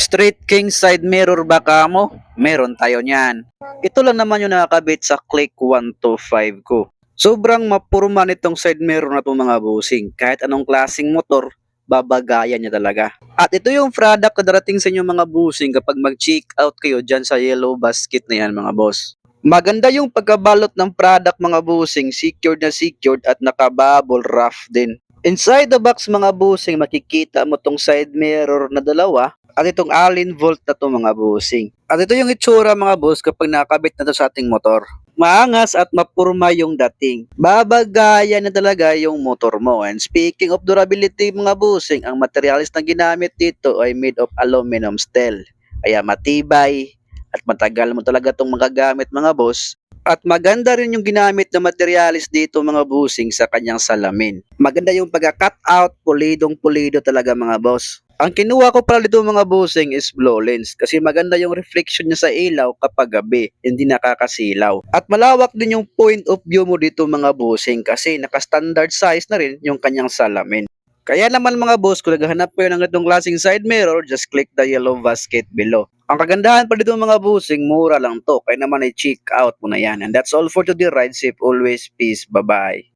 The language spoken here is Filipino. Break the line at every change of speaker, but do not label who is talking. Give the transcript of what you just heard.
Straight king side mirror ba kamo? Meron tayo niyan. Ito lang naman yung nakakabit sa Click 125 ko. Sobrang mapurma nitong side mirror na itong mga busing. Kahit anong klaseng motor, babagayan niya talaga. At ito yung product na darating sa inyo mga busing kapag mag-check out kayo dyan sa yellow basket na yan mga boss. Maganda yung pagkabalot ng product mga busing, secured na secured at nakabubble wrap din. Inside the box mga busing, makikita mo tong side mirror na dalawa at itong Allen Volt na to mga busing. At ito yung itsura mga boss kapag nakakabit na to sa ating motor. Maangas at mapurma yung dating. Babagaya na talaga yung motor mo. And speaking of durability mga busing, ang materialis na ginamit dito ay made of aluminum steel. Kaya matibay at matagal mo talaga itong magagamit mga boss. At maganda rin yung ginamit na materialis dito mga busing sa kanyang salamin. Maganda yung pagka-cut out, pulidong pulido talaga mga boss. Ang kinuha ko pala dito mga busing is blow lens kasi maganda yung reflection niya sa ilaw kapag gabi, hindi nakakasilaw. At malawak din yung point of view mo dito mga busing kasi naka-standard size na rin yung kanyang salamin. Kaya naman mga boss, kung naghahanap kayo ng itong klaseng side mirror, just click the yellow basket below. Ang kagandahan pa dito mga busing, mura lang to. Kaya naman ay check out mo na yan. And that's all for today. Ride safe always. Peace. Bye-bye.